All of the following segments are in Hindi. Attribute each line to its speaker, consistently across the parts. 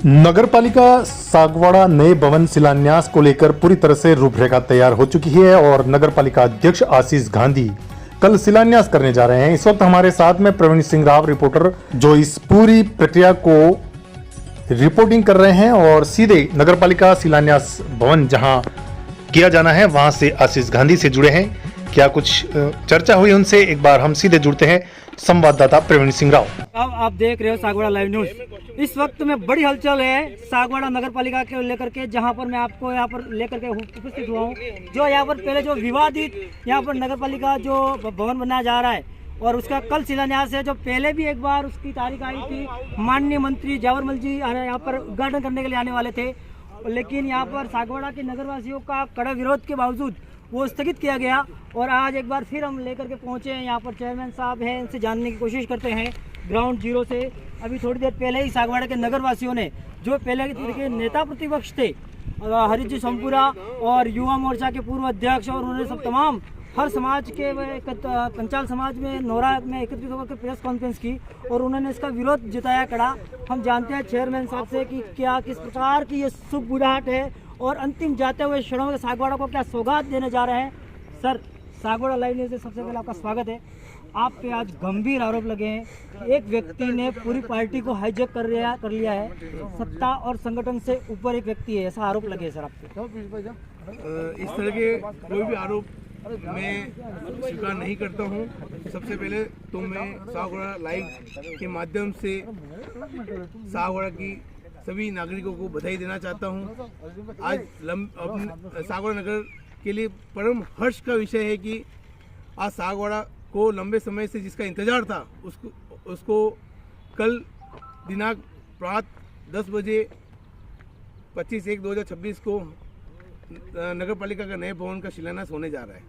Speaker 1: नगरपालिका सागवाड़ा नए भवन शिलान्यास को लेकर पूरी तरह से रूपरेखा तैयार हो चुकी है और नगरपालिका अध्यक्ष आशीष गांधी कल शिलान्यास करने जा रहे हैं। इस वक्त हमारे साथ में प्रवीण सिंह राव रिपोर्टर जो इस पूरी प्रक्रिया को रिपोर्टिंग कर रहे हैं और सीधे नगरपालिका शिलान्यास भवन जहां किया जाना है वहां से आशीष गांधी से जुड़े हैं। क्या कुछ चर्चा हुई उनसे, एक बार हम सीधे जुड़ते हैं संवाददाता प्रवीण सिंह राव।
Speaker 2: अब आप देख रहे हो सागवाड़ा लाइव न्यूज। इस वक्त में बड़ी हलचल है सागवाड़ा नगर पालिका के लेकर के, जहां पर मैं आपको यहाँ पर लेकर के उपस्थित हुआ हूँ। जो यहाँ पर पहले जो विवादित यहाँ पर नगर पालिका जो भवन बनाया जा रहा है और उसका कल शिलान्यास है। जो पहले भी एक बार उसकी तारीख आई थी, माननीय मंत्री जावरमल जी यहाँ पर उद्घाटन करने के लिए आने वाले थे, लेकिन यहाँ पर सागवाड़ा के नगरवासियों का कड़ा विरोध के बावजूद वो स्थगित किया गया। और आज एक बार फिर हम लेकर के पहुंचे हैं। यहाँ पर चेयरमैन साहब हैं, इनसे जानने की कोशिश करते हैं ग्राउंड जीरो से। अभी थोड़ी देर पहले ही सागवाड़ा के नगरवासियों ने, जो पहले के नेता प्रतिपक्ष थे हरीश जी संपुरा और युवा मोर्चा के पूर्व अध्यक्ष, और उन्होंने सब तमाम हर समाज के पंचाल समाज में नौरा में एकत्रित होकर प्रेस कॉन्फ्रेंस की और उन्होंने इसका विरोध जताया कड़ा। हम जानते हैं चेयरमैन साहब से कि क्या किस प्रकार की ये शुभ बुढ़ाहट है और अंतिम जाते हुए क्षणों में सागवाड़ा को क्या सौगात देने जा रहे हैं। सर, सागवाड़ा लाइव न्यूज़ से सबसे पहले आपका स्वागत है। आप पे आज गंभीर आरोप लगे हैं। एक व्यक्ति ने पूरी पार्टी को हाईजैक कर लिया है। सत्ता और संगठन से ऊपर एक व्यक्ति है, ऐसा आरोप लगे सर आप पे।
Speaker 3: इस तरह के कोई भी आरोप मैं स्वीकार नहीं करता हूं। सबसे पहले तो मैं सागवाड़ा लाइव के माध्यम से सागवाड़ा की सभी नागरिकों को बधाई देना चाहता हूं। आज सागवाड़ा नगर के लिए परम हर्ष का विषय है कि आज सागवाड़ा को लंबे समय से जिसका इंतजार था उसको कल दिनांक रात 10 बजे 25/1/2026 को नगर पालिका का नए भवन का शिलान्यास होने जा रहा है।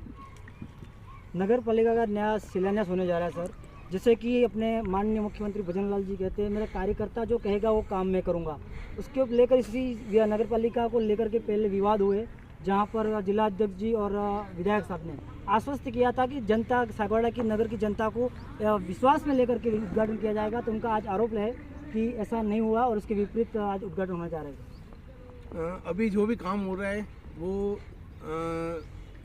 Speaker 2: नगर पालिका का नया शिलान्यास होने जा रहा है सर। जैसे कि अपने माननीय मुख्यमंत्री भजन लाल जी कहते हैं, मेरा कार्यकर्ता जो कहेगा वो काम मैं करूंगा। उसके लेकर इसी नगर पालिका को लेकर के पहले विवाद हुए, जहां पर जिला अध्यक्ष जी और विधायक साहब ने आश्वस्त किया था कि जनता सागवाड़ा की नगर की जनता को विश्वास में लेकर के उद्घाटन किया जाएगा। तो उनका आज आरोप है कि ऐसा नहीं हुआ और उसके विपरीत आज उद्घाटन होने जा रहा है।
Speaker 3: अभी जो भी काम हो रहा है वो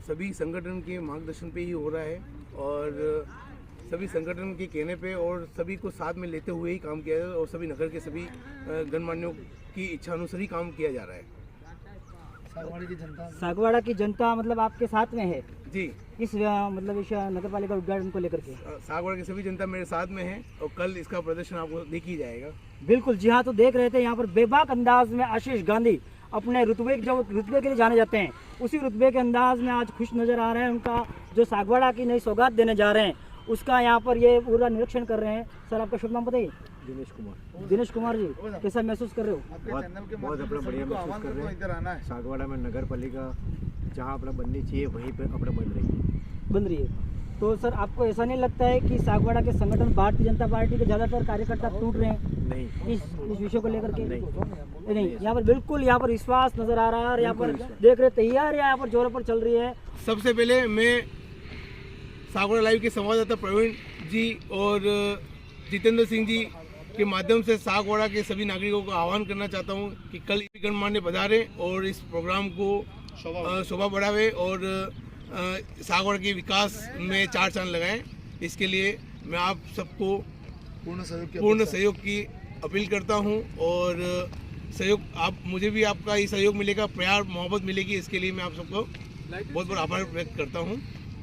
Speaker 3: सभी संगठन के मार्गदर्शन पे ही हो रहा है और सभी संगठन के कहने पे और सभी को साथ में लेते हुए ही काम किया जा रहा है और सभी नगर के सभी गणमान्यों की इच्छा अनुसार ही काम किया जा रहा है।
Speaker 2: सागवाड़ा की जनता मतलब आपके साथ में है
Speaker 3: जी।
Speaker 2: इस मतलब इस नगर पालिका उद्घाटन को लेकर के
Speaker 3: सागवाड़ा की सभी जनता मेरे साथ में है और कल इसका प्रदर्शन आपको देख ही जाएगा।
Speaker 2: बिल्कुल जी हाँ। तो देख रहे थे यहाँ पर बेबाक अंदाज में आशीष गांधी अपने रुतबे के लिए जाने जाते हैं, उसी रुतबे के अंदाज में आज खुश नजर आ रहे हैं। उनका जो सागवाड़ा की नई सौगात देने जा रहे हैं उसका यहाँ पर ये पूरा निरीक्षण कर रहे हैं। सर, आपका शुभ नाम बताइए। दिनेश कुमार जी, कैसा महसूस कर रहे हो?
Speaker 4: बहुत अपना बढ़िया महसूस कर रहे हैं। सागवाड़ा में नगर पालिका जहाँ अपना बननी चाहिए वहीं पे अपना बन रही है।
Speaker 2: तो सर, आपको ऐसा नहीं लगता है कि सागवाड़ा के संगठन भारतीय जनता पार्टी के ज़्यादातर कार्यकर्ता टूट रहे हैं?
Speaker 4: नहीं,
Speaker 2: इस विषय को लेकर के नहीं। यहाँ पर बिल्कुल यहाँ पर विश्वास नजर आ रहा है और यहाँ पर देख रहे तैयार यहाँ पर जोरों पर चल रही है।
Speaker 3: सबसे पहले मैं सागवाड़ा लाइव के संवाददाता प्रवीण जी और जितेंद्र सिंह जी के माध्यम से सागवाड़ा के सभी नागरिकों को आह्वान करना चाहता हूं कि कल गणमान्य पधारे और इस प्रोग्राम को शोभा बढ़ावे और सागवाड़ा के विकास में 4 चांद लगाएं। इसके लिए मैं आप सबको पूर्ण सहयोग की अपील करता हूं और सहयोग आप मुझे भी आपका ही सहयोग मिलेगा, प्यार मोहब्बत मिलेगी। इसके लिए मैं आप सबको बहुत बहुत आभार व्यक्त करता हूं।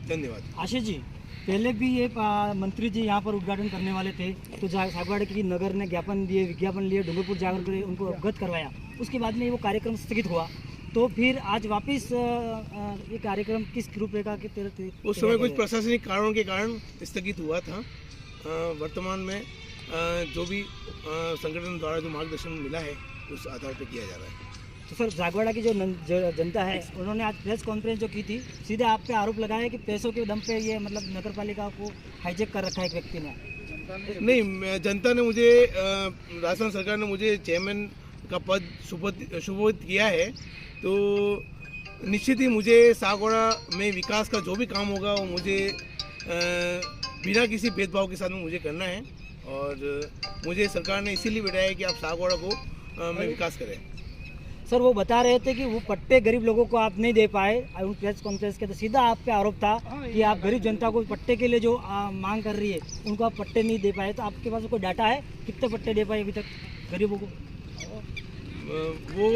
Speaker 3: धन्यवाद।
Speaker 2: आशीष जी, पहले भी एक मंत्री जी यहाँ पर उद्घाटन करने वाले थे, तो सागवाड़ा की नगर ने विज्ञापन लिए डूंगरपुर जाकर के उनको अवगत करवाया। उसके बाद में वो कार्यक्रम स्थगित हुआ, तो फिर आज वापस ये कार्यक्रम किस रूपरेखा के तहत?
Speaker 3: उस समय कुछ प्रशासनिक कारणों के कारण स्थगित हुआ था। वर्तमान में जो भी संगठन द्वारा जो मार्गदर्शन मिला है उस आधार पर किया जा रहा है।
Speaker 2: तो सर, सागवाड़ा की जो जनता है उन्होंने आज प्रेस कॉन्फ्रेंस जो की थी, सीधे आप पे आरोप लगाया कि पैसों के दम पे ये मतलब नगर पालिका को हाईजैक कर रखा है एक व्यक्ति ने।
Speaker 3: नहीं, जनता ने मुझे राजस्थान सरकार ने मुझे चेयरमैन का पद सुपुर्द किया है, तो निश्चित ही मुझे सागवाड़ा में विकास का जो भी काम होगा वो मुझे बिना किसी भेदभाव के साथ में मुझे करना है। और मुझे सरकार ने इसीलिए बिठाया है कि आप सागवाड़ा को में विकास करें।
Speaker 2: सर वो बता रहे थे कि वो पट्टे गरीब लोगों को आप नहीं दे पाए, उन प्रेस कॉन्फ्रेंस के तो सीधा आप पे आरोप था कि आप गरीब जनता को पट्टे के लिए जो मांग कर रही है उनको आप पट्टे नहीं दे पाए। तो आपके पास कोई डाटा है कितने पट्टे दे पाए अभी तक गरीबों को?
Speaker 3: वो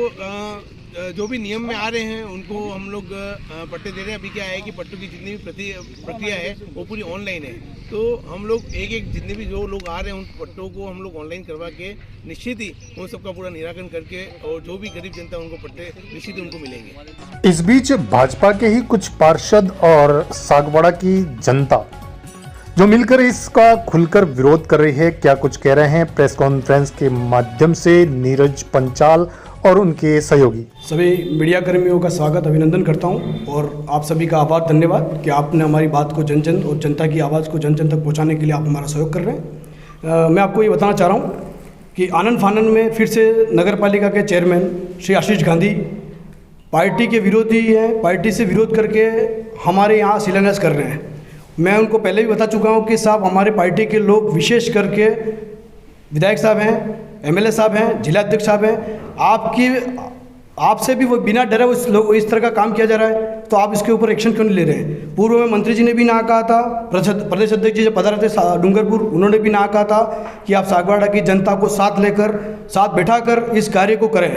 Speaker 3: जो भी नियम में आ रहे हैं उनको हम लोग पट्टे दे रहे हैं। अभी क्या है कि पट्टों की जितनी भी प्रक्रिया है वो पूरी ऑनलाइन है, तो हम लोग एक जितने भी जो लोग आ रहे हैं उन पट्टों को हम लोग ऑनलाइन करवा के निश्चित ही उन सबका पूरा निराकरण करके और जो भी गरीब जनता उनको पट्टे निश्चित ही उनको मिलेंगे।
Speaker 1: इस बीच भाजपा के ही कुछ पार्षद और सागवाड़ा की जनता जो मिलकर इसका खुलकर विरोध कर रही है, क्या कुछ कह रहे हैं प्रेस कॉन्फ्रेंस के माध्यम से नीरज पंचाल और उनके सहयोगी।
Speaker 5: सभी मीडिया कर्मियों का स्वागत अभिनंदन करता हूं और आप सभी का आभार धन्यवाद कि आपने हमारी बात को जन जन और जनता की आवाज़ को जन जन तक पहुंचाने के लिए आप हमारा सहयोग कर रहे हैं। मैं आपको ये बताना चाह रहा हूं कि आनंद फानन में फिर से नगर पालिका के चेयरमैन श्री आशीष गांधी पार्टी के विरोधी हैं, पार्टी से विरोध करके हमारे यहाँ शिलान्यास कर रहे हैं। मैं उनको पहले भी बता चुका हूँ कि साहब हमारे पार्टी के लोग विशेष करके विधायक साहब हैं, एमएलए साहब हैं, जिला अध्यक्ष साहब हैं, आपसे भी वो बिना डरे इस तरह का काम किया जा रहा है, तो आप इसके ऊपर एक्शन क्यों नहीं ले रहे हैं? पूर्व में मंत्री जी ने भी ना कहा था, प्रदेश अध्यक्ष जी जो पधारे थे डूंगरपुर, उन्होंने भी ना कहा था कि आप सागवाड़ा की जनता को साथ बैठाकर इस कार्य को करें।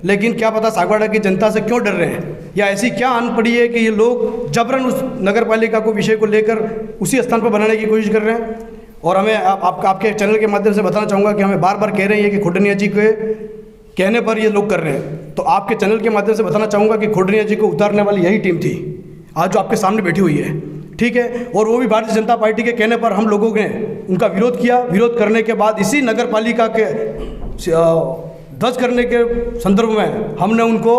Speaker 5: लेकिन क्या पता सागवाड़ा की जनता से क्यों डर रहे हैं, या ऐसी क्या आन पड़ी है कि ये लोग जबरन उस नगर पालिका को विषय को लेकर उसी स्थान पर बनाने की कोशिश कर रहे हैं। और हमें आपके चैनल के माध्यम से बताना चाहूँगा कि हमें बार बार कह रहे हैं कि खोडनिया जी के कहने पर ये लोग कर रहे हैं, तो आपके चैनल के माध्यम से बताना चाहूँगा कि खोडनिया जी को उतारने वाली यही टीम थी आज जो आपके सामने बैठी हुई है, ठीक है। और वो भी भारतीय जनता पार्टी के कहने पर हम लोगों ने उनका विरोध किया। विरोध करने के बाद इसी नगर पालिका के ध्वस्त करने के संदर्भ में हमने उनको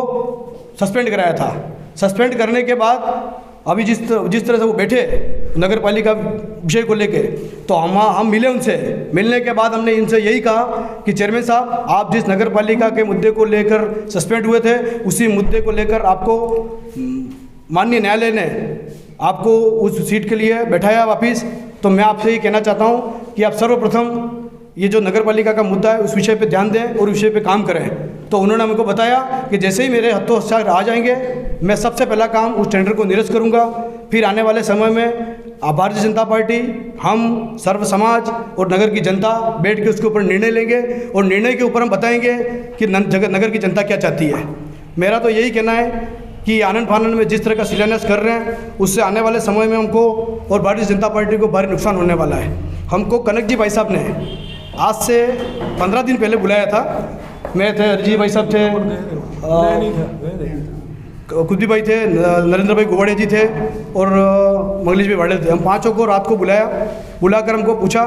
Speaker 5: सस्पेंड कराया था। सस्पेंड करने के बाद अभी जिस तरह से वो बैठे नगर पालिका विषय को लेके, तो हम मिले उनसे। मिलने के बाद हमने इनसे यही कहा कि चेयरमैन साहब, आप जिस नगर पालिका के मुद्दे को लेकर सस्पेंड हुए थे, उसी मुद्दे को लेकर आपको माननीय न्यायालय ने आपको उस सीट के लिए बैठाया वापिस। तो मैं आपसे ये कहना चाहता हूँ कि आप सर्वप्रथम ये जो नगर पालिका का मुद्दा है उस विषय पे ध्यान दें और उस विषय पे काम करें। तो उन्होंने हमको बताया कि जैसे ही मेरे हाथों हस्ताक्षर आ जाएंगे, मैं सबसे पहला काम उस टेंडर को निरस्त करूंगा। फिर आने वाले समय में भारतीय जनता पार्टी, हम सर्व समाज और नगर की जनता बैठ के उसके ऊपर निर्णय लेंगे और निर्णय के ऊपर हम बताएंगे कि नगर की जनता क्या चाहती है। मेरा तो यही कहना है कि आनंद फानन में जिस तरह का शिलान्यास कर रहे हैं, उससे आने वाले समय में हमको और भारतीय जनता पार्टी को भारी नुकसान होने वाला है। हमको कनक जी भाई साहब ने आज से 15 दिन पहले बुलाया था। मैं थे, अरिजीत भाई साहब थे, कुलदीप भाई थे, नरेंद्र भाई गोवाड़े जी थे और मंगलेश भाई वाड़े थे। हम पाँचों को रात को बुलाकर हमको पूछा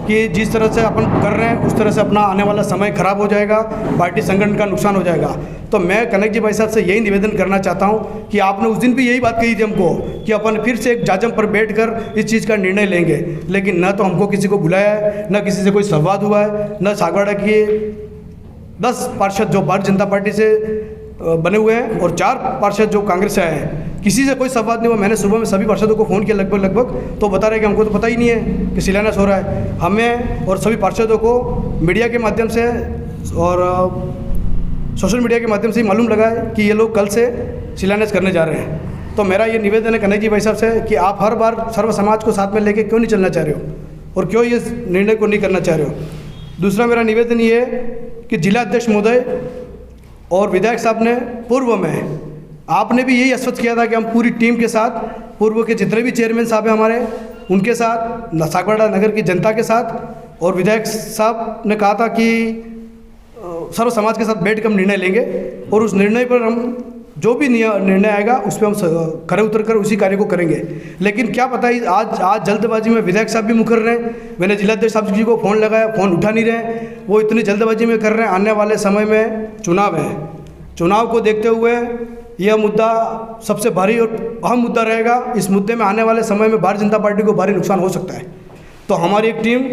Speaker 5: कि जिस तरह से अपन कर रहे हैं उस तरह से अपना आने वाला समय खराब हो जाएगा, पार्टी संगठन का नुकसान हो जाएगा। तो मैं कनक जी भाई साहब से यही निवेदन करना चाहता हूं कि आपने उस दिन भी यही बात कही थी हमको कि अपन फिर से एक जाजम पर बैठकर इस चीज़ का निर्णय लेंगे, लेकिन न तो हमको किसी को बुलाया है, न किसी से कोई संवाद हुआ है, न सागवाड़ा के 10 पार्षद जो भारतीय जनता पार्टी से बने हुए हैं और 4 पार्षद जो कांग्रेस से आए हैं, किसी से कोई संवाद नहीं हुआ। मैंने सुबह में सभी पार्षदों को फ़ोन किया लगभग, तो बता रहे कि हमको तो पता ही नहीं है कि शिलान्यास हो रहा है। हमें और सभी पार्षदों को मीडिया के माध्यम से और सोशल मीडिया के माध्यम से ही मालूम लगा है कि ये लोग कल से शिलान्यास करने जा रहे हैं। तो मेरा ये निवेदन है कनक जी भाई साहब से कि आप हर बार सर्व समाज को साथ में लेके क्यों नहीं चलना चाह रहे हो और क्यों ये निर्णय को नहीं करना चाह रहे हो। दूसरा मेरा निवेदन ये है कि जिला अध्यक्ष महोदय और विधायक साहब ने पूर्व में आपने भी यही आश्वस्त किया था कि हम पूरी टीम के साथ, पूर्व के जितने भी चेयरमैन साहब हैं हमारे, उनके साथ, सागवाड़ा नगर की जनता के साथ, और विधायक साहब ने कहा था कि सर्व समाज के साथ बैठ कर हम निर्णय लेंगे और उस निर्णय पर हम जो भी निर्णय आएगा उस पर हम खरे उतर कर उसी कार्य को करेंगे। लेकिन क्या पता है आज जल्दबाजी में विधायक साहब भी मुकर रहे हैं। मैंने जिलाध्यक्ष साहब जी को फ़ोन लगाया, फ़ोन उठा नहीं रहे, वो इतनी जल्दबाजी में कर रहे हैं। आने वाले समय में चुनाव है, चुनाव को देखते हुए यह मुद्दा सबसे भारी और अहम मुद्दा रहेगा। इस मुद्दे में आने वाले समय में भारतीय जनता पार्टी को भारी नुकसान हो सकता है। तो हमारी एक टीम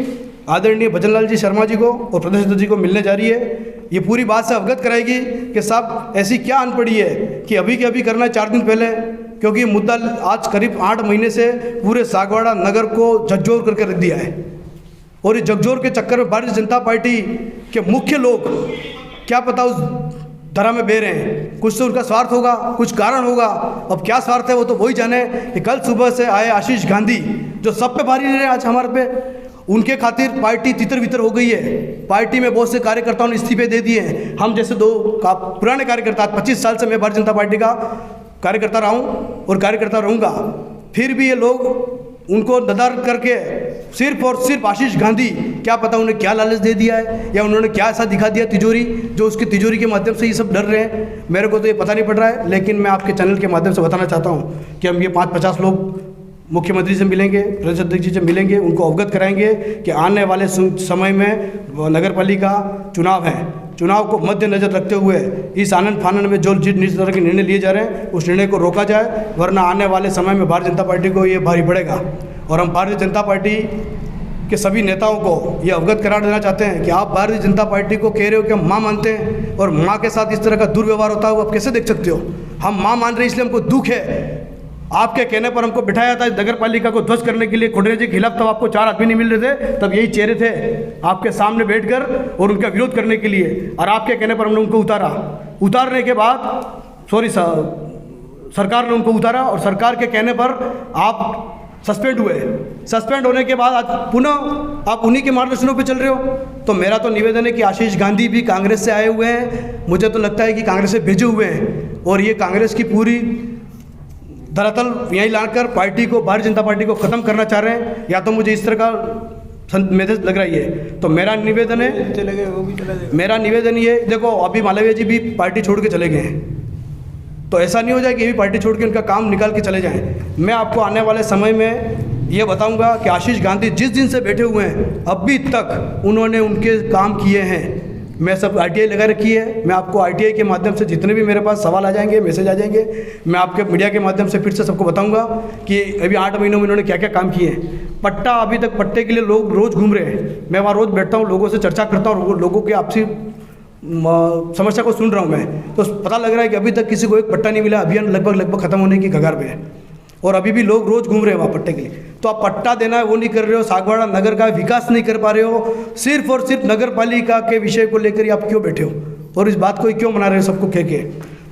Speaker 5: आदरणीय भजनलाल जी शर्मा जी को और प्रदेश अध्यक्ष जी को मिलने जा रही है। ये पूरी बात से अवगत कराएगी कि साहब ऐसी क्या अन पड़ी है कि अभी के अभी करना है 4 दिन पहले, क्योंकि मुद्दा आज करीब 8 महीने से पूरे सागवाड़ा नगर को झकझोर करके रख दिया है। और इस झकझोर के चक्कर में भारतीय जनता पार्टी के मुख्य लोग क्या पता उस धरा में बह रहे हैं। कुछ तो उनका स्वार्थ होगा, कुछ कारण होगा। अब क्या स्वार्थ है वो तो वही जाने। कि कल सुबह से आए आशीष गांधी जो सब पे भारी ले रहे हैं आज हमारे पे, उनके खातिर पार्टी तितर बितर हो गई है। पार्टी में बहुत से कार्यकर्ताओं ने इस्तीफे दे दिए हैं। हम जैसे दो पुराने कार्यकर्ता, 25 साल से मैं भारतीय जनता पार्टी का कार्यकर्ता रहा हूँ और कार्यकर्ता रहूँगा, फिर भी ये लोग उनको नदारद करके सिर्फ और सिर्फ आशीष गांधी, क्या पता उन्हें क्या लालच दे दिया है या उन्होंने क्या ऐसा दिखा दिया तिजोरी, जो उसकी तिजोरी के माध्यम से ये सब डर रहे हैं। मेरे को तो ये पता नहीं पड़ रहा है, लेकिन मैं आपके चैनल के माध्यम से बताना चाहता हूँ कि हम ये 5-50 लोग मुख्यमंत्री से मिलेंगे, प्रदेश अध्यक्ष जी से मिलेंगे, उनको अवगत कराएंगे कि आने वाले समय में नगर पालिका चुनाव है। चुनाव को मद्देनजर रखते हुए इस आनंद फानन में जो जिस तरह के निर्णय लिए जा रहे हैं उस निर्णय को रोका जाए, वरना आने वाले समय में भारतीय जनता पार्टी को ये भारी पड़ेगा। और हम भारतीय जनता पार्टी के सभी नेताओं को ये अवगत करा देना चाहते हैं कि आप भारतीय जनता पार्टी को कह रहे हो कि हम माँ मानते हैं और माँ के साथ इस तरह का दुर्व्यवहार होता है वो आप कैसे देख सकते हो। हम माँ मान रहे हैं इसलिए हमको दुख है। आपके कहने पर हमको बिठाया था नगर पालिका को ध्वस्त करने के लिए खुडरे जी के खिलाफ, तब आपको 4 आदमी नहीं मिल रहे थे, तब यही चेहरे थे आपके सामने बैठकर और उनका विरोध करने के लिए। और आपके कहने पर हमने उनको उतारा। उतारने के बाद सरकार ने उनको उतारा और सरकार के कहने पर आप सस्पेंड हुए। सस्पेंड होने के बाद आज पुनः आप उन्हीं के मार्गदर्शनों पे चल रहे हो। तो मेरा तो निवेदन है कि आशीष गांधी भी कांग्रेस से आए हुए हैं, मुझे तो लगता है कि कांग्रेस से भेजे हुए हैं और ये कांग्रेस की पूरी दरअसल यहीं लाकर पार्टी को, भारतीय जनता पार्टी को ख़त्म करना चाह रहे हैं। या तो मुझे इस तरह का मैसेज लग रही है। तो मेरा निवेदन है, मेरा निवेदन ये, देखो अभी मालवीय जी भी पार्टी छोड़ के चले गए हैं, तो ऐसा नहीं हो जाए कि ये भी पार्टी छोड़ के उनका काम निकाल के चले जाएं। मैं आपको आने वाले समय में ये बताऊंगा कि आशीष गांधी जिस दिन से बैठे हुए हैं अभी तक उन्होंने उनके काम किए हैं। मैं सब आरटीआई लगा रखी है। मैं आपको आरटीआई के माध्यम से जितने भी मेरे पास सवाल आ जाएंगे, मैसेज आ जाएंगे, मैं आपके मीडिया के माध्यम से फिर से सबको बताऊंगा कि अभी 8 महीनों में उन्होंने क्या क्या काम किए हैं। पट्टा, अभी तक पट्टे के लिए लोग रोज़ घूम रहे हैं। मैं वहाँ रोज़ बैठता हूँ, लोगों से चर्चा करता हूँ, लोगों की आपसी समस्या को सुन रहा हूँ मैं, तो पता लग रहा है कि अभी तक किसी को एक पट्टा नहीं मिला। अभियान लगभग ख़त्म होने की कगार पे है और अभी भी लोग रोज़ घूम रहे हैं वहाँ पट्टे के लिए। तो आप पट्टा देना है वो नहीं कर रहे हो, सागवाड़ा नगर का विकास नहीं कर पा रहे हो, सिर्फ और सिर्फ नगर पालिका के विषय को लेकर आप क्यों बैठे हो और इस बात को क्यों मना रहे हो सबको कह के।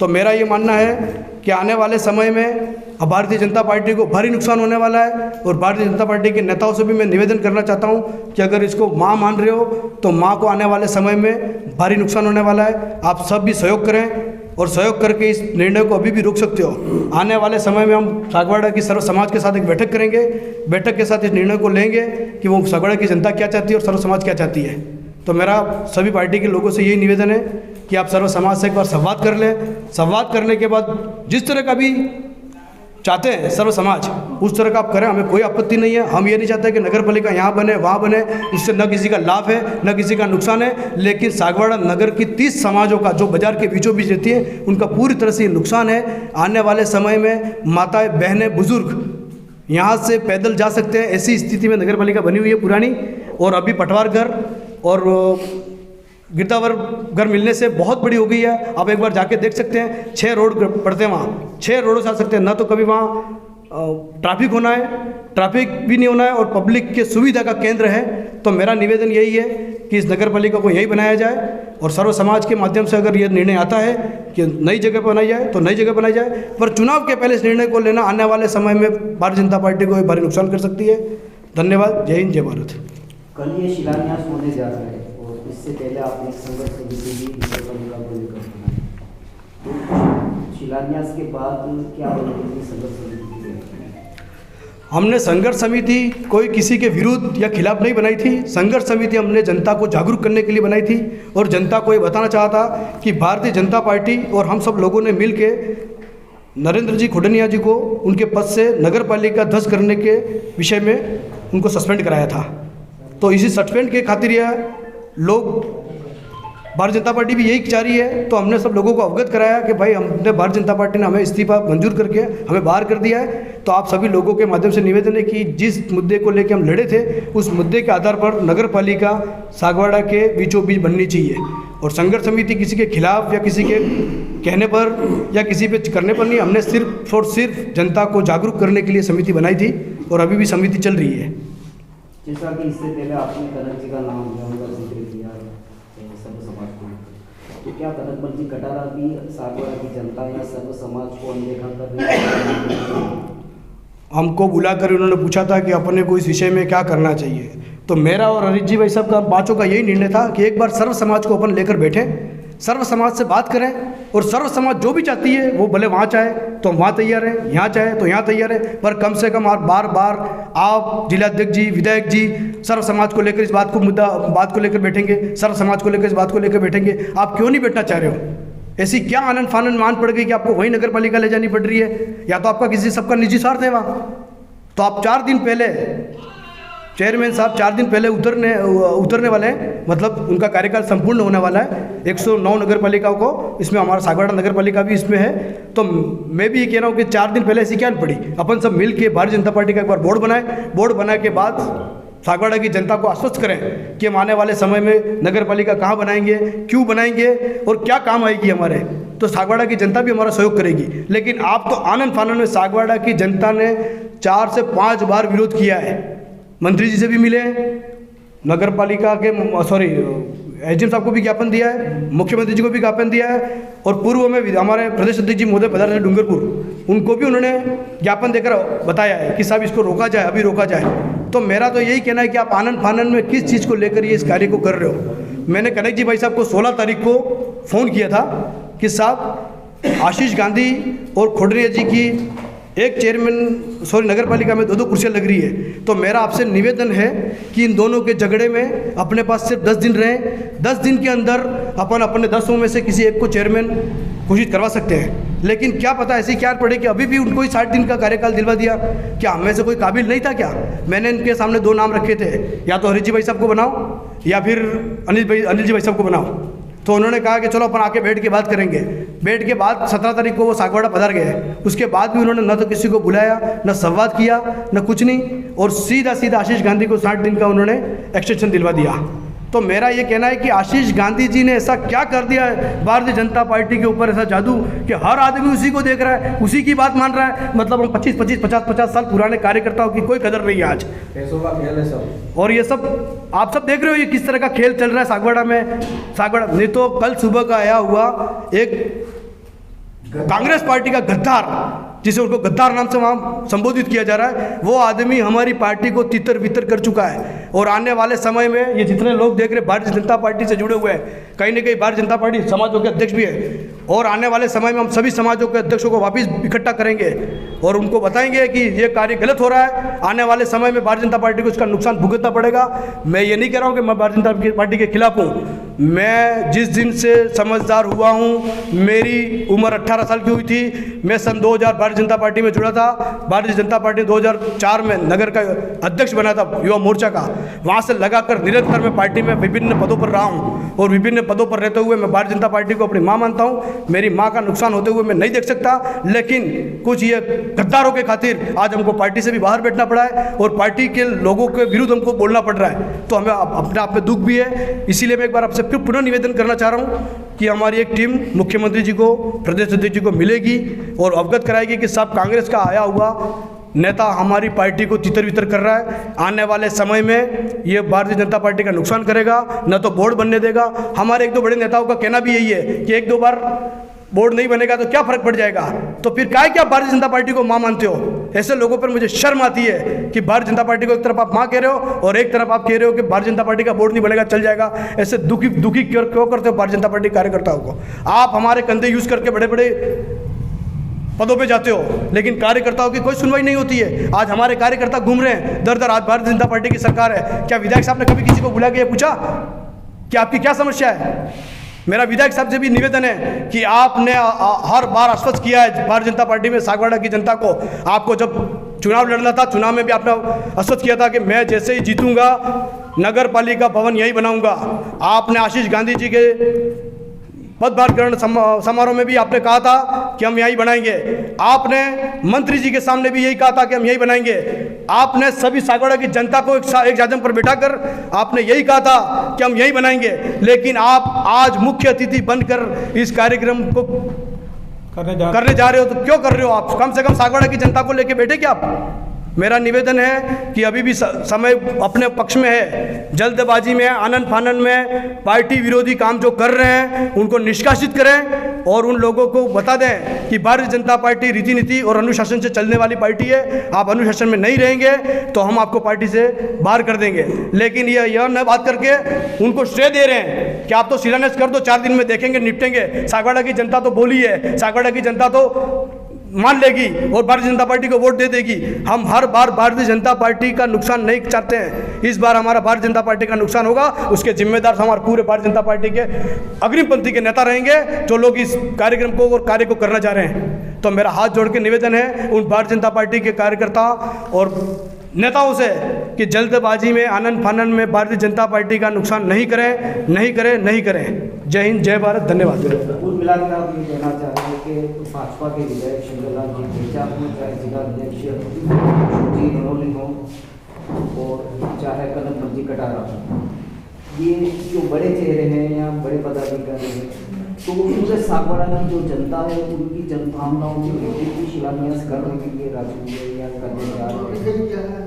Speaker 5: तो मेरा ये मानना है कि आने वाले समय में भारतीय जनता पार्टी को भारी नुकसान होने वाला है और भारतीय जनता पार्टी के नेताओं से भी मैं निवेदन करना चाहता हूँ कि अगर इसको माँ मान रहे हो तो माँ को आने वाले समय में भारी नुकसान होने वाला है। आप सब भी सहयोग करें और सहयोग करके इस निर्णय को अभी भी रोक सकते हो। आने वाले समय में हम सागवाड़ा की सर्व समाज के साथ एक बैठक करेंगे, बैठक के साथ इस निर्णय को लेंगे कि वो सागवाड़ा की जनता क्या चाहती है और सर्व समाज क्या चाहती है। तो मेरा सभी पार्टी के लोगों से यही निवेदन है कि आप सर्व समाज से एक बार संवाद कर लें। संवाद करने के बाद जिस तरह का भी चाहते हैं सर्व समाज उस तरह का आप करें, हमें कोई आपत्ति नहीं है। हम ये नहीं चाहते कि नगर पालिका यहाँ बने वहाँ बने, उससे न किसी का लाभ है न किसी का नुकसान है। लेकिन सागवाड़ा नगर की 30 समाजों का जो बाजार के बीचों बीच रहती है उनका पूरी तरह से नुकसान है। आने वाले समय में माताएं, बहनें, बुजुर्ग यहाँ से पैदल जा सकते हैं, ऐसी स्थिति में नगर पालिका बनी हुई है पुरानी। और अभी पटवार घर और गिरदावर घर मिलने से बहुत बड़ी हो गई है। आप एक बार जाके देख सकते हैं, 6 रोड पड़ते हैं वहाँ, 6 रोडों से आ सकते हैं। ना तो कभी वहाँ ट्रैफिक होना है, ट्रैफिक भी नहीं होना है और पब्लिक के सुविधा का केंद्र है। तो मेरा निवेदन यही है कि इस नगर पालिका को यही बनाया जाए और सर्व समाज के माध्यम से अगर ये निर्णय आता है कि नई जगह पर बनाई जाए तो नई जगह बनाई जाए। पर चुनाव के पहले इस निर्णय को लेना आने वाले समय में भारतीय जनता पार्टी को भारी नुकसान कर सकती है। धन्यवाद। जय हिंद, जय भारत।
Speaker 6: कल ये शिलान्यास होने जा रहा है और इससे पहले आपने एक संघर्ष समिति भी नगर पालिका को लेकर बनाई, तो शिलान्यास के बाद क्या रणनीति संघर्ष समिति की?
Speaker 5: हमने संघर्ष समिति कोई किसी के विरुद्ध या खिलाफ नहीं बनाई थी। संघर्ष समिति हमने जनता को जागरूक करने के लिए बनाई थी और जनता को ये बताना चाहा था कि भारतीय जनता पार्टी और हम सब लोगों ने मिल के नरेंद्र जी खुडनिया जी को उनके पद से नगर पालिका ध्वस्त करने के विषय में उनको सस्पेंड कराया था। तो इसी सस्पेंड के खातिर यह लोग, भारतीय जनता पार्टी भी यही चाह रही है। तो हमने सब लोगों को अवगत कराया कि भाई हमने, भारतीय जनता पार्टी ने हमें इस्तीफा मंजूर करके हमें बाहर कर दिया है। तो आप सभी लोगों के माध्यम से निवेदन है कि जिस मुद्दे को लेकर हम लड़े थे उस मुद्दे के आधार पर नगर पालिका सागवाड़ा के बीचों बीच बननी चाहिए। और संघर्ष समिति किसी के खिलाफ या किसी के कहने पर या किसी पे करने पर नहीं, हमने सिर्फ और सिर्फ जनता को जागरूक करने के लिए समिति बनाई थी और अभी भी समिति चल रही है।
Speaker 6: जैसा कि इससे पहले आपने कनक जी का नाम लिया, उनका जिक्र किया सब समाज को, तो क्या कनकमल जी कटारा भी सागवाड़ा की जनता या सर्व समाज को अनदेखा कर रही है?
Speaker 5: हमको बुलाकर उन्होंने पूछा था कि अपने को इस विषय में क्या करना चाहिए, तो मेरा और हरीश जी भाई साहब का पाँचों का यही निर्णय था कि एक बार सर्व समाज को अपन लेकर बैठें, सर्व समाज से बात करें, और सर्व समाज जो भी चाहती है वो भले वहाँ चाहे तो हम वहाँ तैयार हैं, यहाँ चाहे तो यहाँ तैयार है, पर कम से कम आप बार बार आप जिलाध्यक्ष जी, विधायक जी सर्व समाज को लेकर इस बात को लेकर बैठेंगे, सर्व समाज को लेकर इस बात को लेकर बैठेंगे। आप क्यों नहीं बैठना चाह रहे हो? ऐसी क्या आनंद फानंद मान पड़ गई कि आपको वही नगर पालिका ले जानी पड़ रही है? या तो आपका किसी सबका निजी स्वार्थ है वहाँ? तो आप 4 दिन पहले चेयरमैन साहब 4 दिन पहले उतरने वाले हैं, मतलब उनका कार्यकाल संपूर्ण होने वाला है 109 नगर पालिकाओं को, इसमें हमारा सागवाड़ा नगर पालिका भी इसमें है। तो मैं भी ये कह रहा हूँ कि 4 दिन पहले ऐसी क्या पड़ी, अपन सब मिल के भारतीय जनता पार्टी का एक बार बोर्ड बनाए के बाद सागवाड़ा की जनता को आश्वस्त करें कि हम आने वाले समय में नगर पालिका कहाँ बनाएंगे, क्यों बनाएंगे और क्या काम आएगी हमारे, तो सागवाड़ा की जनता भी हमारा सहयोग करेगी। लेकिन आप तो आनंद फानंद में सागवाड़ा की जनता ने 4 से 5 बार विरोध किया है, मंत्री जी से भी मिले, नगर पालिका के एसडीएम साहब को भी ज्ञापन दिया है, मुख्यमंत्री जी को भी ज्ञापन दिया है, और पूर्व में हमारे प्रदेश अध्यक्ष जी महोदय पधारे डूंगरपुर, उनको भी उन्होंने ज्ञापन देकर बताया है कि साहब इसको रोका जाए, अभी रोका जाए। तो मेरा तो यही कहना है कि आप आनंद फानंद में किस चीज़ को लेकर ये इस कार्य को कर रहे हो। मैंने कनक जी भाई साहब को 16 तारीख को फ़ोन किया था कि साहब आशीष गांधी और खोडरिया जी की एक नगर पालिका में 2-2 कुर्सियाँ लग रही है, तो मेरा आपसे निवेदन है कि इन दोनों के झगड़े में अपने पास सिर्फ 10 दिन रहे, 10 दिन के अंदर अपन अपने 10 में से किसी एक को चेयरमैन घोषित करवा सकते हैं। लेकिन क्या पता ऐसी क्या पड़े कि अभी भी उनको ही 60 दिन का कार्यकाल दिलवा दिया। क्या हम में से कोई काबिल नहीं था क्या? मैंने इनके सामने 2 नाम रखे थे, या तो हरीश जी भाई साहब को बनाओ या फिर अनिल जी भाई साहब को बनाओ। तो उन्होंने कहा कि चलो अपन आके बैठ के बात करेंगे। बैठ के बाद 17 तारीख को वो सागवाड़ा पधार गए, उसके बाद भी उन्होंने न तो किसी को बुलाया, न संवाद किया, न कुछ नहीं, और सीधा आशीष गांधी को 60 दिन का उन्होंने एक्सटेंशन दिलवा दिया। तो मेरा ये कहना है कि आशीष गांधी जी ने ऐसा क्या कर दिया है भारतीय जनता पार्टी के ऊपर, ऐसा जादू कि हर आदमी उसी को देख रहा है, उसी की बात मान रहा है। मतलब हम 25-25, 50-50 साल पुराने कार्यकर्ताओं की कोई कदर नहीं है आज।
Speaker 4: पैसों का खेल है सब,
Speaker 5: और ये सब आप सब देख रहे हो ये किस तरह का खेल चल रहा है सागवाड़ा में। सागवाड़ा नहीं तो कल सुबह का आया हुआ एक कांग्रेस पार्टी का गद्दार, जिसे उनको गद्दार नाम से वहाँ संबोधित किया जा रहा है, वो आदमी हमारी पार्टी को तितर बितर कर चुका है। और आने वाले समय में ये जितने लोग देख रहे हैं भारतीय जनता पार्टी से जुड़े हुए हैं, कहीं ना कहीं भारतीय जनता पार्टी समाजों के अध्यक्ष भी है, और आने वाले समय में हम सभी समाजों के अध्यक्षों को वापस इकट्ठा करेंगे और उनको बताएंगे कि ये कार्य गलत हो रहा है। आने वाले समय में भारतीय जनता पार्टी को इसका नुकसान भुगतना पड़ेगा। मैं ये नहीं कह रहा हूँ कि मैं भारतीय जनता पार्टी के खिलाफ हूँ। मैं जिस दिन से समझदार हुआ हूँ, मेरी उम्र 18 साल की हुई थी, मैं सन 2000 भारतीय जनता पार्टी में जुड़ा था। भारतीय जनता पार्टी 2004 में नगर का अध्यक्ष बना था युवा मोर्चा का। वहाँ से लगाकर निरंतर मैं पार्टी में विभिन्न पदों पर रहा हूँ, और विभिन्न पदों पर रहते हुए मैं भारतीय जनता पार्टी को अपनी माँ मानता हूँ। मेरी माँ का नुकसान होते हुए मैं नहीं देख सकता, लेकिन कुछ ये गद्दारों के खातिर आज हमको पार्टी से भी बाहर बैठना पड़ा है और पार्टी के लोगों के विरुद्ध हमको बोलना पड़ रहा है। तो हमें अपने आप में दुख भी है। इसीलिए मैं एक बार आपसे फिर पुनः निवेदन करना चाह रहा हूँ कि हमारी एक टीम मुख्यमंत्री जी को, प्रदेश अध्यक्ष जी को मिलेगी और अवगत कराएगी कि सब कांग्रेस का आया हुआ नेता हमारी पार्टी को तितर बितर कर रहा है। आने वाले समय में ये भारतीय जनता पार्टी का नुकसान करेगा, न तो बोर्ड बनने देगा। हमारे 1-2 बड़े नेताओं का कहना भी यही है कि 1-2 बार बोर्ड नहीं बनेगा तो क्या फर्क पड़ जाएगा। तो फिर क्या आप भारतीय जनता पार्टी को मां मानते हो? ऐसे लोगों पर मुझे शर्म आती है कि भारतीय जनता पार्टी को एक तरफ आप मां कह रहे हो और एक तरफ आप कह रहे हो कि भारतीय जनता पार्टी का बोर्ड नहीं बनेगा, चल जाएगा। ऐसे दुखी क्यों करते हो भारतीय जनता पार्टी कार्यकर्ताओं को? आप हमारे कंधे यूज करके बड़े बड़े पदों पे जाते हो, लेकिन कार्यकर्ताओं की कोई सुनवाई नहीं होती है। आज हमारे कार्यकर्ता घूम रहे हैं दर आज भारतीय जनता पार्टी की सरकार है। क्या विधायक साहब ने कभी किसी को बुला के पूछा कि आपकी क्या समस्या है? मेरा विधायक साहब से भी निवेदन है कि आपने हर बार आश्वस्त किया है भारतीय जनता पार्टी में सागवाड़ा की जनता को। आपको जब चुनाव लड़ना था, चुनाव में भी आपने आश्वस्त किया था कि मैं जैसे ही जीतूंगा नगर पालिका भवन यही बनाऊंगा। आपने आशीष गांधी जी के पदभार ग्रहण समारोह में भी आपने कहा था कि हम यही बनाएंगे। आपने मंत्री जी के सामने भी यही कहा था कि हम यही बनाएंगे। आपने सभी सागवाड़ा की जनता को एक जाजम पर बिठाकर आपने यही कहा था कि हम यही बनाएंगे। लेकिन आप आज मुख्य अतिथि बनकर इस कार्यक्रम को करने जा रहे हो, तो क्यों कर रहे हो? आप कम से कम सागवाड़ा की जनता को लेके बैठे क्या आप? मेरा निवेदन है कि अभी भी समय अपने पक्ष में है। जल्दबाजी में, आनन फानन में पार्टी विरोधी काम जो कर रहे हैं उनको निष्कासित करें और उन लोगों को बता दें कि भारतीय जनता पार्टी रीति नीति और अनुशासन से चलने वाली पार्टी है। आप अनुशासन में नहीं रहेंगे तो हम आपको पार्टी से बाहर कर देंगे। लेकिन यह न बात करके उनको श्रेय दे रहे हैं कि आप तो शिलान्यास कर दो, 4 दिन में देखेंगे, निपटेंगे। सागवाड़ा की जनता तो बोली है, सागवाड़ा की जनता तो मान लेगी और भारतीय जनता पार्टी को वोट दे देगी। हम हर बार भारतीय जनता पार्टी का नुकसान नहीं चाहते हैं। इस बार हमारा भारतीय जनता पार्टी का नुकसान होगा, उसके जिम्मेदार हमारे पूरे भारतीय जनता पार्टी के अग्रिम पंक्ति के नेता रहेंगे जो लोग इस कार्यक्रम को और कार्य को करना चाह रहे हैं। तो मेरा हाथ जोड़ के निवेदन है उन भारतीय जनता पार्टी के कार्यकर्ता और नेताओं से कि जल्दबाजी में, आनन फानन में भारतीय जनता पार्टी का नुकसान नहीं करें, नहीं करें, नहीं करें। जय हिंद, जय भारत, धन्यवाद।
Speaker 6: कुल मिलाकर आप ये कहना चाह रहे हैं कि भाजपा के विधायक शंकरलाल जी भेजा में चाहे जिला अध्यक्ष जी नरोली हो और चाहे कदम जी कटारा, ये जो बड़े चेहरे हैं या बड़े पदाधिकारी हैं, तो पूरे सागवाड़ा की जो जनता है उनकी जनभावनाओं की वृद्धि की शिलान्यास करने के लिए राजनीति या करने जा रहे हैं।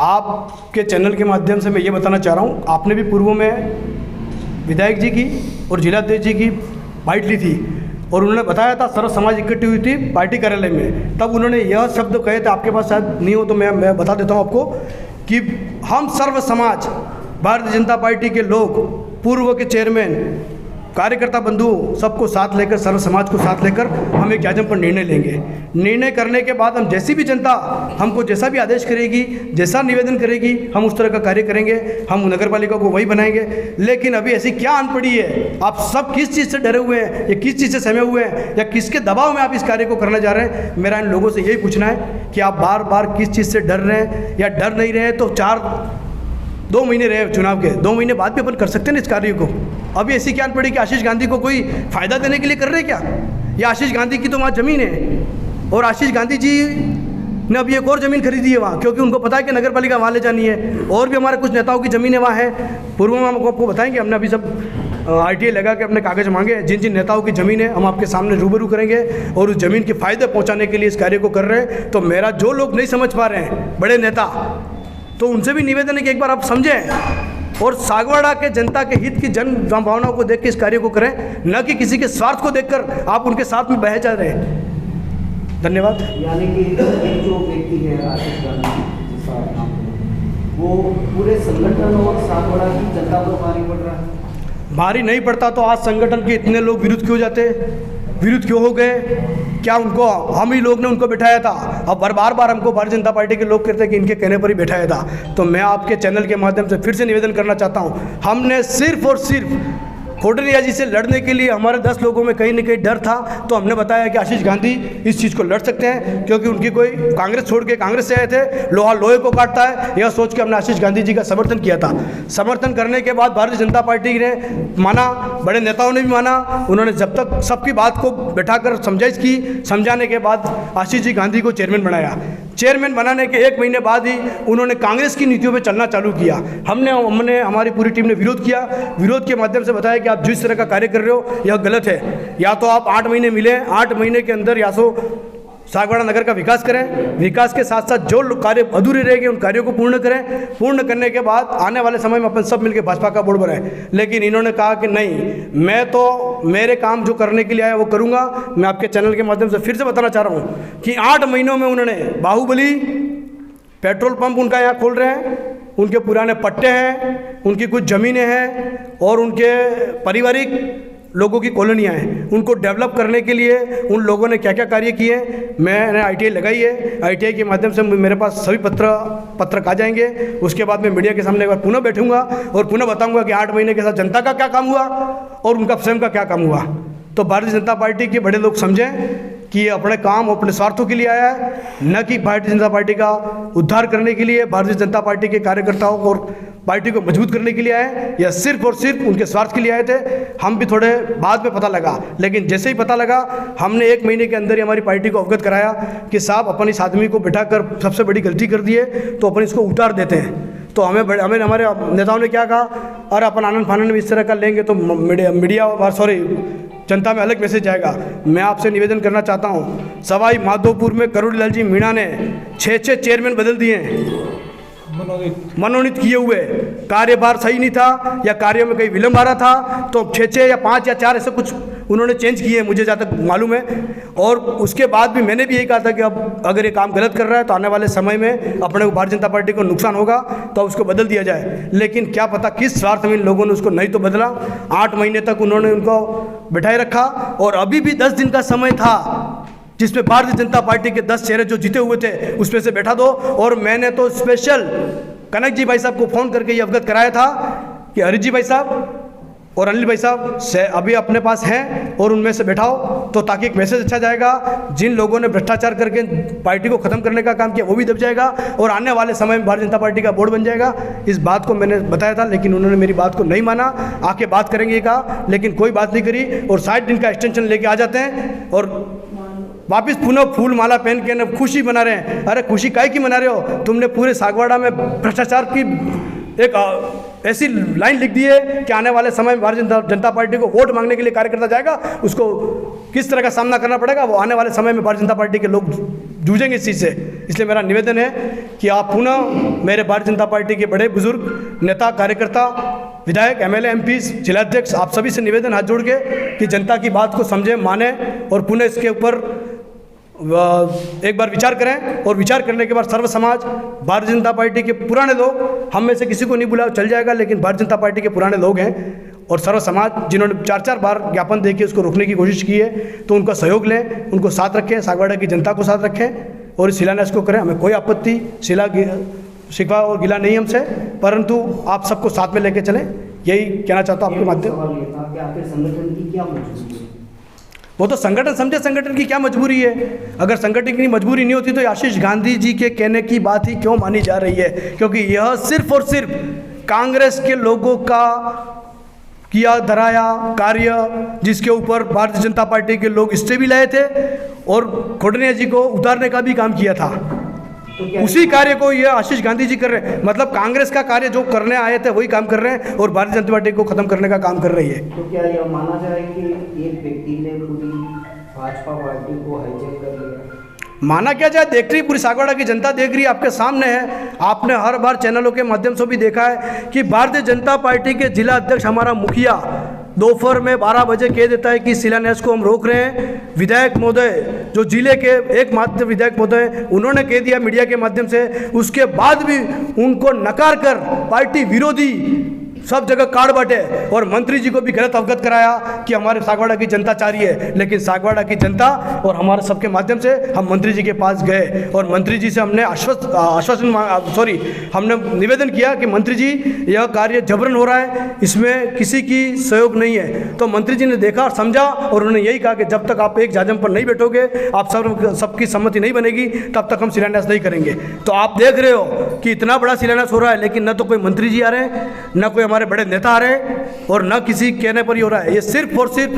Speaker 5: आपके चैनल के माध्यम से मैं ये बताना चाह रहा हूँ, आपने भी पूर्व में विधायक जी की और जिलाध्यक्ष जी की बाइट ली थी और उन्होंने बताया था सर्व समाज इकट्ठी हुई थी पार्टी कार्यालय में। तब उन्होंने यह शब्द कहे थे, आपके पास शायद नहीं हो तो मैं बता देता हूँ आपको कि हम सर्व समाज भारतीय जनता पार्टी के लोग, पूर्व के चेयरमैन, कार्यकर्ता बंधुओं सबको साथ लेकर, सर्व समाज को साथ लेकर हम एक ज्ञापन पर निर्णय लेंगे। निर्णय करने के बाद हम जैसी भी जनता हमको जैसा भी आदेश करेगी, जैसा निवेदन करेगी, हम उस तरह का कार्य करेंगे। हम नगर पालिका को वही बनाएंगे। लेकिन अभी ऐसी क्या अनपढ़ी है, आप सब किस चीज़ से डरे हुए हैं या किस चीज़ से सहमे हुए हैं या किसके दबाव में आप इस कार्य को करने जा रहे हैं? मेरा इन लोगों से यही पूछना है कि आप बार बार किस चीज़ से डर रहे हैं या डर नहीं रहे हैं। तो 2 महीने रहे चुनाव के, 2 महीने बाद भी अपन कर सकते हैं इस कार्य को। अभी ऐसी क्या पड़ी कि आशीष गांधी को कोई फ़ायदा देने के लिए कर रहे हैं क्या? या आशीष गांधी की तो वहाँ ज़मीन है और आशीष गांधी जी ने अभी एक और ज़मीन खरीदी है वहाँ, क्योंकि उनको पता है कि नगर पालिका वहाँ ले जानी है। और भी हमारे कुछ नेताओं की ज़मीनें वहाँ हैं। पूर्व में हम आपको बताएंगे, हमने अभी सब RTA लगा के अपने कागज़ मांगे। जिन जिन नेताओं की ज़मीन है हम आपके सामने रूबरू करेंगे और उस ज़मीन के फ़ायदे पहुँचाने के लिए इस कार्य को कर रहे हैं। तो मेरा जो लोग नहीं समझ पा रहे हैं, बड़े नेता, तो उनसे भी निवेदन है कि एक बार आप समझें और सागवाड़ा के जनता के हित की जन भावनाओं को देख के इस कार्य को करें, न कि किसी के स्वार्थ को देखकर आप उनके साथ में बह जा रहे हैं। धन्यवाद।
Speaker 6: यानी कि एक जो व्यक्ति है आशीष गांधी, वो पूरे संगठन और सागवाड़ा की जनता पर भारी पड़ रहा है।
Speaker 5: भारी नहीं पड़ता तो आज संगठन के इतने लोग विरुद्ध क्यों जाते, विरुद्ध क्यों हो गए? क्या उनको हम ही लोग ने उनको बिठाया था? अब बार बार हमको भारतीय जनता पार्टी के लोग कहते हैं कि इनके कहने पर ही बिठाया था। तो मैं आपके चैनल के माध्यम से फिर से निवेदन करना चाहता हूँ, हमने सिर्फ और सिर्फ कोटनिया जी से लड़ने के लिए हमारे 10 लोगों में कहीं न कहीं डर था। तो हमने बताया कि आशीष गांधी इस चीज़ को लड़ सकते हैं, क्योंकि उनकी कोई कांग्रेस छोड़ के कांग्रेस से आए थे, लोहा लोहे को काटता है, यह सोच के हमने आशीष गांधी जी का समर्थन किया था। समर्थन करने के बाद भारतीय जनता पार्टी ने माना, बड़े नेताओं ने भी माना। उन्होंने जब तक सबकी बात को बैठाकर समझाइश की, समझाने के बाद आशीष जी गांधी को चेयरमैन बनाया। चेयरमैन बनाने के 1 महीने बाद ही उन्होंने कांग्रेस की नीतियों पर चलना चालू किया। हमने हमारी पूरी टीम ने विरोध किया। विरोध के माध्यम से बताया कि आप जिस तरह का कार्य कर रहे हो यह गलत है। या तो आप 8 महीने मिले, 8 महीने के अंदर या तो सागवाड़ा नगर का विकास करें, विकास के साथ साथ जो कार्य अधूरे रहेंगे उन कार्यों को पूर्ण करें। पूर्ण करने के बाद आने वाले समय में अपन सब मिलकर भाजपा का बोर्ड बनाएं। लेकिन इन्होंने कहा कि नहीं, मैं तो मेरे काम जो करने के लिए आया वो करूँगा। मैं आपके चैनल के माध्यम से फिर से बताना चाह रहा हूँ कि 8 महीनों में उन्होंने बाहुबली पेट्रोल पंप उनका यहाँ खोल रहे हैं, उनके पुराने पट्टे हैं, उनकी कुछ ज़मीनें हैं और उनके पारिवारिक लोगों की कॉलोनियाँ हैं। उनको डेवलप करने के लिए उन लोगों ने क्या क्या कार्य किए, मैंने ITI लगाई है। ITI के माध्यम से मेरे पास सभी पत्रक आ जाएंगे। उसके बाद मैं मीडिया के सामने एक बार पुनः बैठूंगा और पुनः बताऊंगा कि 8 महीने के साथ जनता का क्या काम हुआ और उनका स्वयं का क्या काम हुआ। तो भारतीय जनता पार्टी के बड़े लोग समझें कि ये अपने काम अपने स्वार्थों के लिए आया है, न कि भारतीय जनता पार्टी का उद्धार करने के लिए, भारतीय जनता पार्टी के कार्यकर्ताओं और पार्टी को मजबूत करने के लिए आए, या सिर्फ और सिर्फ उनके स्वार्थ के लिए आए थे। हम भी थोड़े बाद में पता लगा, लेकिन जैसे ही पता लगा हमने 1 महीने के अंदर ही हमारी पार्टी को अवगत कराया कि साहब अपन इस आदमी को बिठाकर सबसे बड़ी गलती कर दी है, तो अपन इसको उतार देते हैं। तो हमें हमारे नेताओं ने क्या कहा, और अपन आनंद फानंद में इस तरह का लेंगे तो मीडिया जनता में अलग मैसेज जाएगा। मैं आपसे निवेदन करना चाहता हूँ, सवाई माधोपुर में करोड़ीलाल जी मीणा ने 6 चेयरमैन बदल दिए हैं, मनोनीत किए हुए। कार्यभार सही नहीं था या कार्य में कहीं विलंब आ रहा था, तो 6 या 5 या 4 ऐसे कुछ उन्होंने चेंज किए हैं, मुझे जहाँ तक मालूम है। और उसके बाद भी मैंने भी यही कहा था कि अब अगर ये काम गलत कर रहा है तो आने वाले समय में अपने को भारतीय जनता पार्टी को नुकसान होगा, तो उसको बदल दिया जाए। लेकिन क्या पता किस स्वार्थ में इन लोगों ने उसको नहीं तो बदला। 8 महीने तक उन्होंने उनको बिठाए रखा और अभी भी 10 दिन का समय था जिसमें भारतीय जनता पार्टी के 10 चेहरे जो जीते हुए थे उसमें से बैठा दो। और मैंने तो स्पेशल कनक जी भाई साहब को फ़ोन करके ये अवगत कराया था कि हरीश जी भाई साहब और अनिल भाई साहब से अभी अपने पास हैं और उनमें से बैठाओ, तो ताकि एक मैसेज अच्छा जाएगा। जिन लोगों ने भ्रष्टाचार करके पार्टी को ख़त्म करने का काम किया वो भी दब जाएगा और आने वाले समय में भारतीय जनता पार्टी का बोर्ड बन जाएगा। इस बात को मैंने बताया था, लेकिन उन्होंने मेरी बात को नहीं माना। आके बात करेंगे कहा, लेकिन कोई बात नहीं करी और 60 दिन का एक्सटेंशन लेके आ जाते हैं और वापिस पुनः फूल माला पहन के न खुशी मना रहे हैं। अरे खुशी काहे की मना रहे हो? तुमने पूरे सागवाड़ा में भ्रष्टाचार की एक ऐसी लाइन लिख दी है कि आने वाले समय में भारतीय जनता पार्टी को वोट मांगने के लिए कार्यकर्ता जाएगा, उसको किस तरह का सामना करना पड़ेगा वो आने वाले समय में भारतीय जनता पार्टी के लोग जूझेंगे इस चीज़ से। इसलिए मेरा निवेदन है कि आप पुनः मेरे भारतीय जनता पार्टी के बड़े बुजुर्ग नेता, कार्यकर्ता, विधायक, MLA, MP, जिलाध्यक्ष, आप सभी से निवेदन हाथ जोड़ के कि जनता की बात को समझें, माने और पुनः इसके ऊपर एक बार विचार करें। और विचार करने के बाद सर्व समाज, भारतीय जनता पार्टी के पुराने लोग, हम में से किसी को नहीं बुलाओ चल जाएगा, लेकिन भारतीय जनता पार्टी के पुराने लोग हैं और सर्व समाज जिन्होंने 4-4 बार ज्ञापन देके उसको रोकने की कोशिश की है, तो उनका सहयोग लें, उनको साथ रखें, सागवाड़ा की जनता को साथ रखें और इस शिलान्यास को करें। हमें कोई आपत्ति, शिकवा और गिला नहीं हमसे, परंतु आप सबको साथ में लेके चलें, यही कहना चाहता हूँ आपके माध्यम।
Speaker 6: सवाल ये था कि आखिर संगठन की क्या मजबूरी है?
Speaker 5: वो तो संगठन समझे संगठन की क्या मजबूरी है। अगर संगठन की मजबूरी नहीं होती तो आशीष गांधी जी के कहने की बात ही क्यों मानी जा रही है? क्योंकि यह सिर्फ और सिर्फ कांग्रेस के लोगों का किया धराया कार्य, जिसके ऊपर भारतीय जनता पार्टी के लोग स्टे भी लाए थे और खोडनिया जी को उतारने का भी काम किया था। उसी कार्य को ये आशीष गांधी जी कर रहे हैं। मतलब कांग्रेस का कार्य जो करने आए थे वही काम कर रहे हैं और भारतीय जनता पार्टी को खत्म करने का काम कर रही है।
Speaker 6: तो क्या यह माना जाए कि एक व्यक्ति ने पूरी भाजपा पार्टी को हाईजैक कर लिया?
Speaker 5: माना क्या जाए, देख रही पूरी सागवाड़ा की जनता देख रही है, आपके सामने है। आपने हर बार चैनलों के माध्यम से भी देखा है कि भारतीय जनता पार्टी के जिला अध्यक्ष हमारा मुखिया दोपहर में 12 बजे कह देता है कि शिलान्यास को हम रोक रहे हैं। विधायक महोदय जो जिले के एकमात्र विधायक महोदय, उन्होंने कह दिया मीडिया के माध्यम से, उसके बाद भी उनको नकार कर पार्टी विरोधी सब जगह कार्ड बांटे और मंत्री जी को भी गलत अवगत कराया कि हमारे सागवाड़ा की जनता चाह रही है। लेकिन सागवाड़ा की जनता और हमारे सबके माध्यम से हम मंत्री जी के पास गए और मंत्री जी से हमने हमने निवेदन किया कि मंत्री जी यह कार्य जबरन हो रहा है, इसमें किसी की सहयोग नहीं है। तो मंत्री जी ने देखा और समझा और उन्होंने यही कहा कि जब तक आप एक जाजम पर नहीं बैठोगे, आप सबकी सहमति नहीं बनेगी, तब तक हम शिलान्यास नहीं करेंगे। तो आप देख रहे हो कि इतना बड़ा शिलान्यास हो रहा है, लेकिन न तो कोई मंत्री जी आ रहे हैं, न कोई हमारे बड़े नेता आ रहे हैं और न किसी कहने पर ही हो रहा है। ये सिर्फ और सिर्फ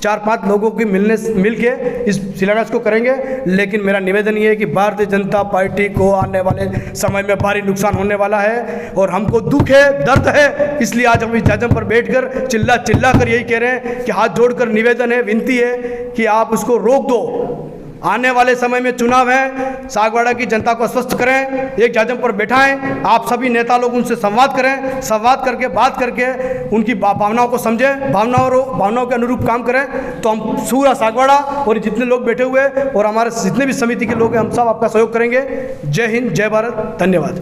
Speaker 5: 4-5 लोगों की मिल के इस शिलान्यास को करेंगे। लेकिन मेरा निवेदन ये है कि भारतीय जनता पार्टी को आने वाले समय में भारी नुकसान होने वाला है और हमको दुख है, दर्द है। इसलिए आज हम इस जाजम पर बैठकर चिल्ला कर यही कह रहे हैं कि हाथ जोड़कर निवेदन है, विनती है कि आप उसको रोक दो। आने वाले समय में चुनाव है, सागवाड़ा की जनता को आश्वस्त करें, एक जाजम पर बैठाएं, आप सभी नेता लोग उनसे संवाद करें, संवाद करके बात करके उनकी भावनाओं को समझें, भावनाओं के अनुरूप काम करें। तो हम पूरा सागवाड़ा और जितने लोग बैठे हुए और हमारे जितने भी समिति के लोग हैं, हम सब आपका सहयोग करेंगे। जय हिंद, जय भारत, धन्यवाद।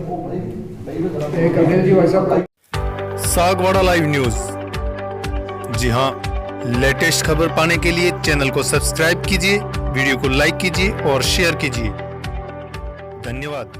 Speaker 1: सागवाड़ा लाइव न्यूज, जी हाँ, लेटेस्ट खबर पाने के लिए चैनल को सब्सक्राइब कीजिए, वीडियो को लाइक कीजिए और शेयर कीजिए। धन्यवाद।